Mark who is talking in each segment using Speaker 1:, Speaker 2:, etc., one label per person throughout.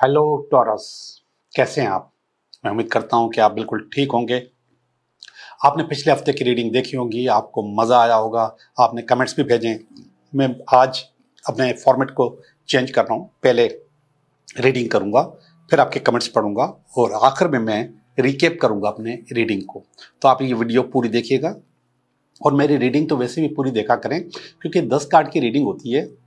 Speaker 1: Hello taurus, कैसे हैं आप? मैं उम्मीद करता हूं कि आप बिल्कुल ठीक होंगे। आपने पिछले हफ्ते की रीडिंग देखी होगी, आपको मज़ा आया होगा, आपने कमेंट्स भी भेजे। मैं आज अपने फॉर्मेट को चेंज कर रहा हूं। पहले रीडिंग करूंगा, फिर आपके कमेंट्स पढ़ूंगा और आखिर में मैं रिकेप करूंगा अपने रीडिंग को। तो आप ये वीडियो पूरी देखिएगा और मेरी रीडिंग तो वैसे भी पूरी देखा करें, क्योंकि 10 कार्ड की रीडिंग होती है।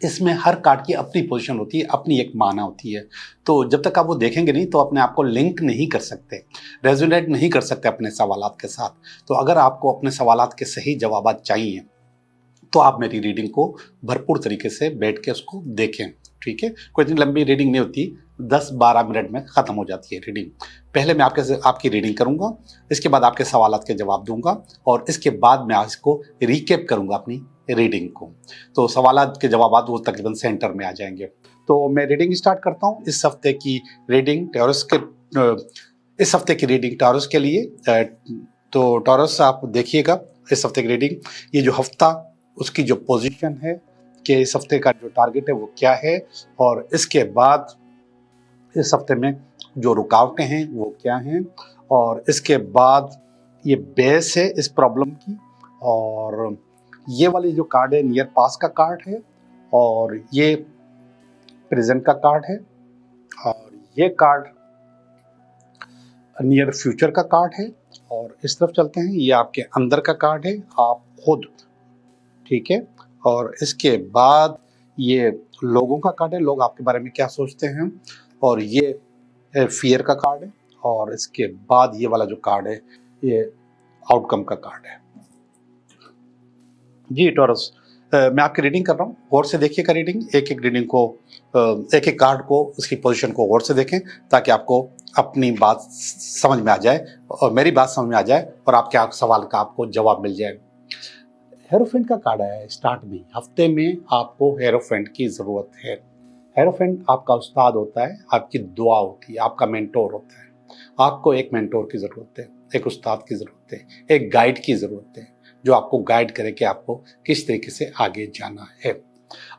Speaker 1: इसमें हर कार्ड की अपनी पोजीशन होती है, अपनी एक माना होती है। तो जब तक आप वो देखेंगे नहीं तो अपने आप को लिंक नहीं कर सकते, रेजोनेट नहीं कर सकते अपने सवालात के साथ। तो अगर आपको अपने सवालात के सही जवाब चाहिए तो आप मेरी रीडिंग को भरपूर तरीके से बैठ के उसको देखें। ठीक है, कोई इतनी लंबी रीडिंग नहीं होती, 10-12 मिनट में ख़त्म हो जाती है रीडिंग। पहले मैं आपकी रीडिंग करूंगा, इसके बाद आपके सवालात के जवाब दूंगा और इसके बाद मैं इसको रिकेप करूंगा अपनी रीडिंग को। तो सवालात के जवाब वो तकरीबन सेंटर में आ जाएंगे। तो मैं रीडिंग स्टार्ट करता हूँ। इस हफ्ते की रीडिंग टॉरस के लिए। तो टॉरस आप देखिएगा इस हफ्ते की रीडिंग, ये जो हफ्ता उसकी जो पोजीशन है कि इस हफ्ते का जो टारगेट है वो क्या है, और इसके बाद इस हफ्ते में जो रुकावटें हैं वो क्या हैं, और इसके बाद ये बेस है इस प्रॉब्लम की। और ये वाली जो कार्ड है नियर पास का कार्ड है, और ये प्रेजेंट का कार्ड है, और ये कार्ड नियर फ्यूचर का कार्ड है। और इस तरफ चलते हैं, ये आपके अंदर का कार्ड है, आप खुद। ठीक है, और इसके बाद ये लोगों का कार्ड है, लोग आपके बारे में क्या सोचते हैं, और ये फियर का कार्ड है। और इसके बाद ये वाला जो कार्ड है ये आउटकम का कार्ड है। जी टॉरस, मैं आपकी रीडिंग कर रहा हूँ, गौर से देखिएगा रीडिंग। एक एक रीडिंग को, एक एक कार्ड को, उसकी पोजीशन को गौर से देखें ताकि आपको अपनी बात समझ में आ जाए और मेरी बात समझ में आ जाए और आपके सवाल का आपको जवाब मिल जाए। हेरोफेंट का कार्ड है स्टार्ट में। हफ्ते में आपको हेरोफेंट की ज़रूरत है। हेरोफेंट आपका उस्ताद होता है, आपकी दुआ होती है, आपका मेंटोर होता है। आपको एक मेंटोर की ज़रूरत है, एक उस्ताद की ज़रूरत है, एक गाइड की ज़रूरत है जो आपको गाइड करे कि आपको किस तरीके से आगे जाना है।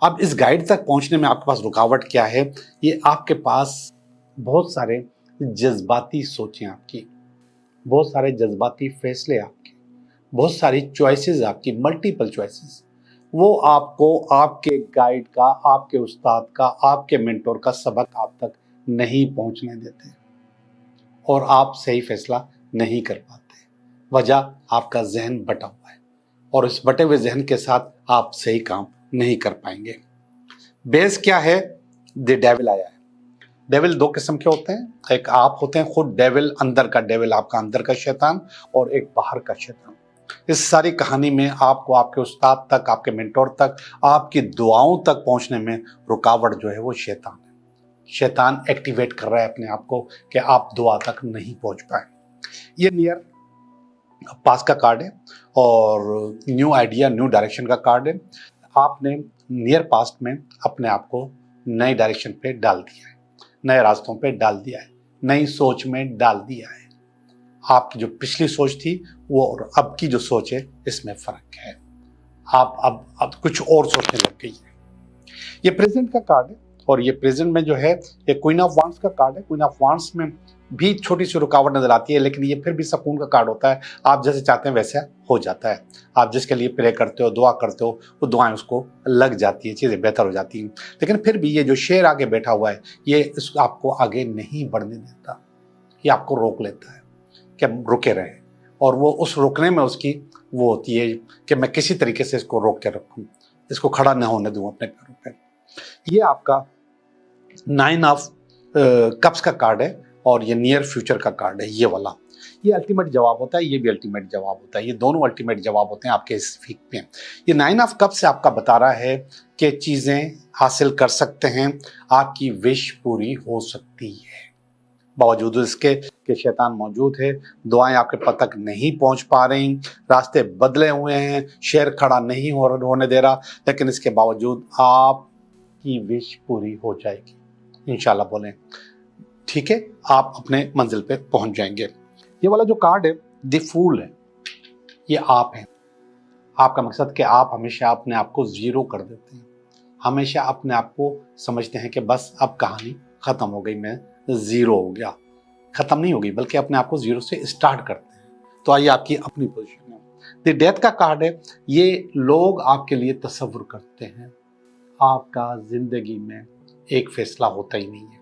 Speaker 1: अब इस गाइड तक पहुंचने में आपके पास रुकावट क्या है? ये आपके पास बहुत सारे जज्बाती सोचें आपकी, बहुत सारे जज्बाती फैसले आपके, बहुत सारी चॉइसेस आपकी, मल्टीपल चॉइसेस। वो आपको आपके गाइड का, आपके उस्ताद का, आपके मेंटोर का सबक आप तक नहीं पहुंचने देते और आप सही फैसला नहीं कर पाते। वजह आपका जहन बटा हुआ है और इस बटे हुए जहन के साथ आप सही काम नहीं कर पाएंगे। बेस क्या है? द डेविल आया है। डेविल दो किस्म के होते हैं, एक आप होते हैं खुद डेविल, अंदर का डेविल, आपका अंदर का शैतान, और एक बाहर का शैतान। इस सारी कहानी में आपको आपके उस्ताद तक, आपके मेंटोर तक, आपकी दुआओं तक पहुंचने में रुकावट जो है वो शैतान है। शैतान एक्टिवेट कर रहा है अपने आप को कि आप दुआ तक नहीं पहुंच पाए। ये नियर पास का कार्ड है और न्यू आइडिया, न्यू डायरेक्शन का कार्ड है। आपने नियर पास्ट में अपने आप को नई डायरेक्शन पे डाल दिया है, नए रास्तों पे डाल दिया है, नई सोच में डाल दिया है। आपकी जो पिछली सोच थी वो और अब की जो सोच है इसमें फर्क है। आप अब कुछ और सोचने लग गई है। ये प्रेजेंट का कार्ड है और ये प्रेजेंट में जो है ये क्वीन ऑफ वांड्स का कार्ड है। क्वीन ऑफ वांड्स में भी छोटी सी रुकावट नजर आती है, लेकिन ये फिर भी सुकून का कार्ड होता है। आप जैसे चाहते हैं वैसा हो जाता है। आप जिसके लिए प्रे करते हो, दुआ करते हो, वो दुआएं उसको लग जाती है, चीज़ें बेहतर हो जाती हैं। लेकिन फिर भी ये जो शेर आगे बैठा हुआ है ये आपको आगे नहीं बढ़ने देता, ये आपको रोक लेता है कि हम रुके रहें, और वो उस रुकने में उसकी वो होती है कि मैं किसी तरीके से इसको रोक के रखूं, इसको खड़ा न होने दूं अपने पैरों पर। ये आपका 9 ऑफ कप्स का कार्ड है और ये नियर फ्यूचर का कार्ड है। ये वाला ये अल्टीमेट जवाब होता है, ये भी अल्टीमेट जवाब होता है। ये दोनों अल्टीमेट जवाब होते हैं आपके इस वीक में। ये 9 ऑफ कप्स से आपका बता रहा है कि चीज़ें हासिल कर सकते हैं, आपकी विश पूरी हो सकती है, बावजूद इसके कि शैतान मौजूद है। दुआएं आपके पद तक नहीं पहुंच पा रही, रास्ते बदले हुए हैं, शेर खड़ा नहीं होने दे रहा, लेकिन इसके बावजूद आपकी विश पूरी हो जाएगी इंशाल्लाह। बोलें ठीक है, आप अपने मंजिल पे पहुंच जाएंगे। ये वाला जो कार्ड है द फूल है, ये आप हैं। आपका मकसद कि आप हमेशा अपने आप को जीरो कर देते हैं, हमेशा अपने आप को समझते हैं कि बस अब कहानी ख़त्म हो गई, मैं ज़ीरो हो गया। ख़त्म नहीं होगी बल्कि अपने आप को ज़ीरो से स्टार्ट करते हैं। तो आइए आपकी अपनी पोजीशन है। द डेथ का कार्ड है, ये लोग आपके लिए तसव्वुर करते हैं। आपका ज़िंदगी में एक फ़ैसला होता ही नहीं है,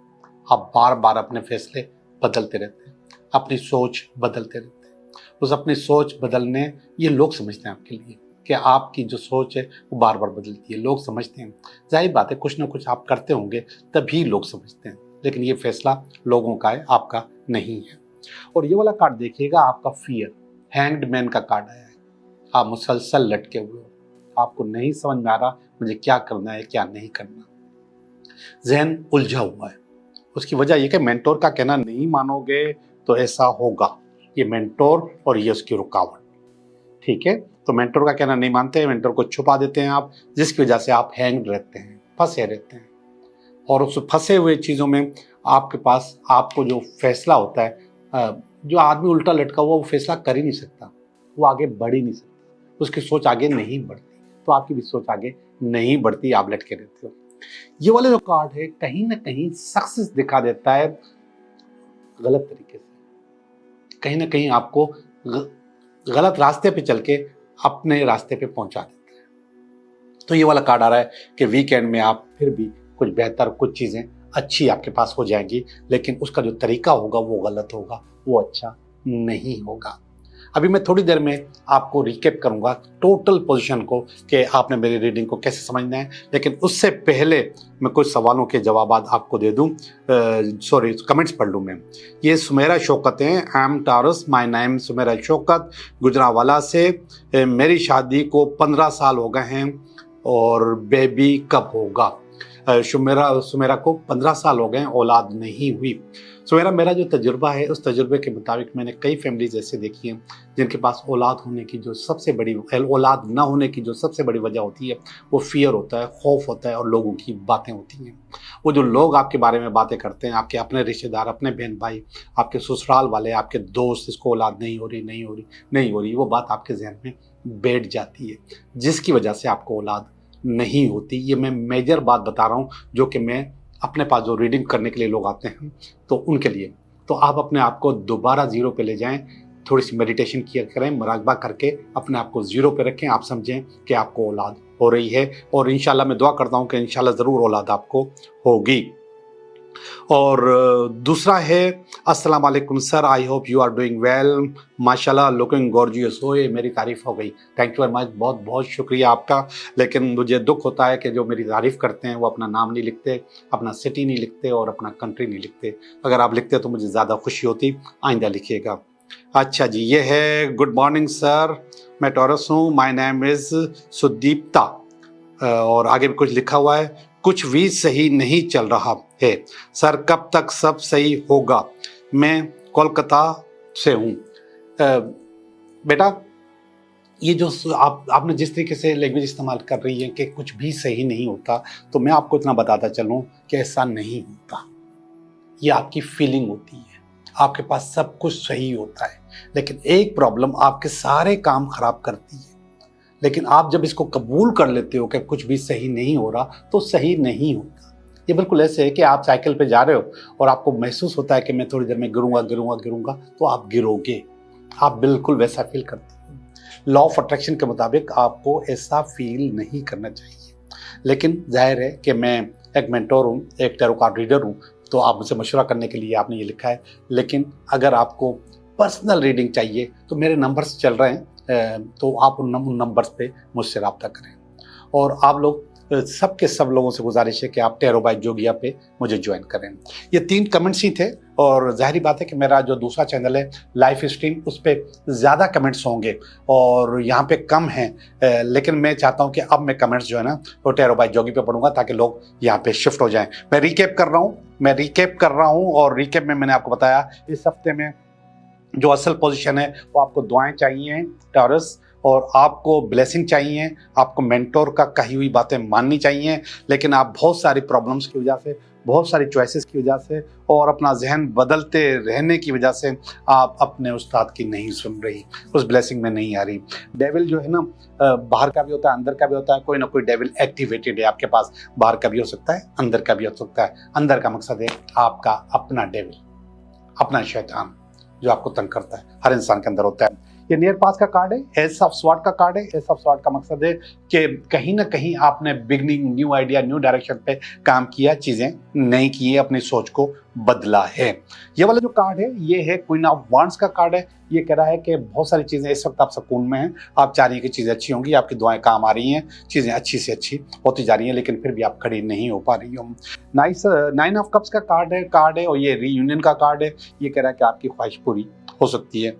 Speaker 1: आप बार बार अपने फैसले बदलते रहते हैं, अपनी सोच बदलते रहते हैं। उस अपनी सोच बदलने, ये लोग समझते हैं आपके लिए कि आपकी जो सोच है वो बार बार बदलती है। लोग समझते हैं, जाहिर बात है कुछ ना कुछ आप करते होंगे तभी लोग समझते हैं, लेकिन ये फैसला लोगों का है, आपका नहीं है। और ये वाला कार्ड देखिएगा, आपका फियर, हैंग्ड मैन का कार्ड आया है। आप मुसलसल लटके हुए हो, आपको नहीं समझ में आ रहा मुझे क्या करना है क्या नहीं करना, जहन उलझा हुआ है। उसकी वजह यह कि मेंटोर का कहना नहीं मानोगे तो ऐसा होगा। ये मेंटोर और ये उसकी रुकावट, ठीक है। तो मेंटोर का कहना नहीं मानते हैं, मेंटोर को छुपा देते हैं आप, जिसकी वजह से आप हैंग रहते हैं, फंसे रहते हैं। और उस फंसे हुए चीज़ों में आपके पास आपको जो फैसला होता है, जो आदमी उल्टा लटका हुआ वो फैसला कर ही नहीं सकता, वो आगे बढ़ ही नहीं सकता, उसकी सोच आगे नहीं बढ़ती। तो आपकी भी सोच आगे नहीं बढ़ती, आप लटके रहते हो। ये वाले जो कार्ड है कहीं ना कहीं सक्सेस दिखा देता है गलत तरीके से, कहीं ना कहीं आपको गलत रास्ते पे चल के अपने रास्ते पे पहुंचा देता है। तो ये वाला कार्ड आ रहा है कि वीकेंड में आप फिर भी कुछ बेहतर, कुछ चीज़ें अच्छी आपके पास हो जाएंगी, लेकिन उसका जो तरीका होगा वो गलत होगा, वो अच्छा नहीं होगा। अभी मैं थोड़ी देर में आपको रिकैप करूंगा टोटल पोजीशन को कि आपने मेरी रीडिंग को कैसे समझना है, लेकिन उससे पहले मैं कुछ सवालों के जवाब आपको दे दूं। सॉरी, कमेंट्स पढ़ लूँ मैं। ये सुमेरा शौकत हैं, I am Taurus, my name Sumera Shaukat, Gujranwala से। मेरी शादी को 15 साल हो गए हैं और बेबी कब होगा। सुमेरा को 15 साल हो गए, औलाद नहीं हुई। सुमेरा, मेरा जो तजुर्बा है उस तजुर्बे के मुताबिक मैंने कई फैमिलीज ऐसे देखी हैं जिनके पास औलाद होने की जो सबसे बड़ी, औलाद ना होने की जो सबसे बड़ी वजह होती है वो फियर होता है, खौफ होता है और लोगों की बातें होती हैं। वो जो लोग आपके बारे में बातें करते हैं, आपके अपने रिश्तेदार, अपने बहन भाई, आपके ससुराल वाले, आपके दोस्त, इसको औलाद नहीं हो रही, नहीं हो रही, नहीं हो रही, वो बात आपके जहन में बैठ जाती है, जिसकी वजह से आपको औलाद नहीं होती। ये मैं मेजर बात बता रहा हूँ जो कि मैं अपने पास जो रीडिंग करने के लिए लोग आते हैं तो उनके लिए। तो आप अपने आप को दोबारा ज़ीरो पे ले जाएं, थोड़ी सी मेडिटेशन किया करें, मुराकबा करके अपने आप को ज़ीरो पे रखें। आप समझें कि आपको औलाद हो रही है और इंशाल्लाह मैं दुआ करता हूँ कि इंशाल्लाह ज़रूर औलाद आपको होगी। और दूसरा है, अस्सलाम वालेकुम sir, I hope you are doing well, माशाल्लाह लुकिंग गॉर्जियस। हो, ये मेरी तारीफ़ हो गई, थैंक यू वेरी मच, बहुत बहुत शुक्रिया आपका। लेकिन मुझे दुख होता है कि जो मेरी तारीफ़ करते हैं वो अपना नाम नहीं लिखते, अपना सिटी नहीं लिखते और अपना कंट्री नहीं लिखते। अगर आप लिखते तो मुझे ज़्यादा खुशी होती, आइंदा लिखिएगा। अच्छा जी, ये है, गुड मॉर्निंग सर, मैं टॉरस हूँ, माय नेम इज़ सुदीप्ता। और आगे भी कुछ लिखा हुआ है, कुछ भी सही नहीं चल रहा है सर, कब तक सब सही होगा। मैं कोलकाता से हूँ। बेटा, ये जो आपने जिस तरीके से लैंग्वेज इस्तेमाल कर रही है कि कुछ भी सही नहीं होता, तो मैं आपको इतना बताता चलूँ कि ऐसा नहीं होता। ये आपकी फीलिंग होती है, आपके पास सब कुछ सही होता है, लेकिन एक प्रॉब्लम आपके सारे काम खराब करती है। लेकिन आप जब इसको कबूल कर लेते हो कि कुछ भी सही नहीं हो रहा, तो सही नहीं होता। ये बिल्कुल ऐसे है कि आप साइकिल पे जा रहे हो और आपको महसूस होता है कि मैं थोड़ी देर में गिरूंगा गिरूंगा गिरूंगा, तो आप गिरोगे। आप बिल्कुल वैसा फील करते हो। लॉ ऑफ अट्रैक्शन के मुताबिक आपको ऐसा फील नहीं करना चाहिए। लेकिन जाहिर है कि मैं एक मेंटोर हूँ, एक टैरो कार्ड रीडर हूँ, तो आप मुझसे मशवरा करने के लिए आपने ये लिखा है। लेकिन अगर आपको पर्सनल रीडिंग चाहिए तो मेरे नंबर्स चल रहे हैं, तो आप उन नंबर्स पे मुझसे रब्ता करें। और आप लोग सबके सब लोगों से गुजारिश है कि आप टैरो बाय जोगिया पे मुझे ज्वाइन करें। ये 3 कमेंट्स ही थे और जाहिर बात है कि मेरा जो दूसरा चैनल है लाइफ स्ट्रीम, उस पर ज़्यादा कमेंट्स होंगे और यहाँ पे कम हैं। लेकिन मैं चाहता हूँ कि अब मैं कमेंट्स जो है ना वो टैरो बाय जोगी पे पढ़ूंगा ताकि लोग यहाँ पे शिफ्ट हो जाएँ। मैं रिकैप कर रहा हूँ और रिकैप में मैंने आपको बताया इस हफ्ते में जो असल पोजीशन है वो आपको दुआएं चाहिए टॉरस, और आपको ब्लेसिंग चाहिए, आपको मेंटोर का कही हुई बातें माननी चाहिए। लेकिन आप बहुत सारी प्रॉब्लम्स की वजह से बहुत सारी चॉइसेस की वजह से और अपना जहन बदलते रहने की वजह से आप अपने उस्ताद की नहीं सुन रही, उस ब्लेसिंग में नहीं आ रही। डेविल जो है ना बाहर का भी होता है, अंदर का भी होता है। कोई ना कोई डेविल एक्टिवेटेड है आपके पास, बाहर का भी हो सकता है, अंदर का भी हो सकता है। अंदर का मकसद है आपका अपना डेविल, अपना शैतान जो आपको तंग करता है, हर इंसान के अंदर होता है। ये नियर पास का कार्ड है, एस ऑफ स्वॉर्ड का कार्ड है। एस ऑफ स्वॉर्ड का मकसद है कि कहीं ना कहीं आपने beginning, new idea, new direction पे काम किया, चीजें नहीं की है, अपनी सोच को बदला है। ये वाला जो कार्ड है ये है क्वीन ऑफ वांड्स का कार्ड है। ये कह रहा है कि बहुत सारी चीजें इस वक्त आप सुकून में हैं, आप चाह रही हैं कि चीजें अच्छी होंगी, आपकी दुआएं काम आ रही हैं, चीजें अच्छी से अच्छी होती जा रही हैं, लेकिन फिर भी आप खड़ी नहीं हो पा रही हो। नाइन ऑफ कप्स का कार्ड है और ये रीयूनियन का कार्ड है। ये कह रहा है कि आपकी ख्वाहिश पूरी हो सकती है,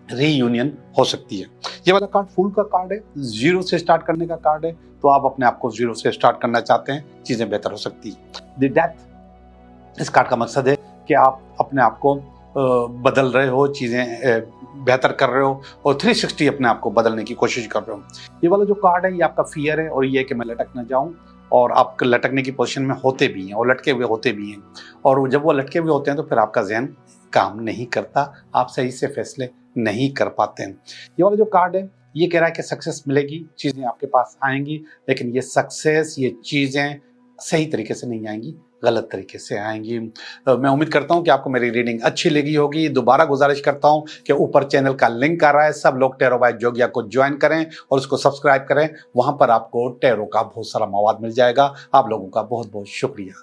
Speaker 1: रीयूनियन हो सकती है। ये वाला कार्ड फूल का कार्ड है, जीरो से स्टार्ट करने का कार्ड है। तो आप अपने आप को जीरो से स्टार्ट करना चाहते हैं, चीजें बेहतर हो सकती है। द डेथ, इस कार्ड का मकसद है कि आप अपने आप को बदल रहे हो, चीजें बेहतर कर रहे हो और 360 अपने आप को बदलने की कोशिश कर रहे हो। ये वाला जो कार्ड है ये आपका फियर है और ये है कि मैं लटक न जाऊं, और आप लटकने की पोजीशन में होते भी हैं और लटके हुए होते भी हैं। और जब वो लटके हुए होते हैं तो फिर आपका जहन काम नहीं करता, आप सही से फैसले नहीं कर पाते हैं। ये वाला जो कार्ड है ये कह रहा है कि सक्सेस मिलेगी, चीज़ें आपके पास आएंगी, लेकिन ये सक्सेस, ये चीज़ें सही तरीके से नहीं आएंगी, गलत तरीके से आएंगी। मैं उम्मीद करता हूं कि आपको मेरी रीडिंग अच्छी लगी होगी। दोबारा गुजारिश करता हूं कि ऊपर चैनल का लिंक आ रहा है, सब लोग टैरो बाय जोगिया को ज्वाइन करें और उसको सब्सक्राइब करें। वहां पर आपको टैरो का बहुत सारा मवाद मिल जाएगा। आप लोगों का बहुत बहुत शुक्रिया।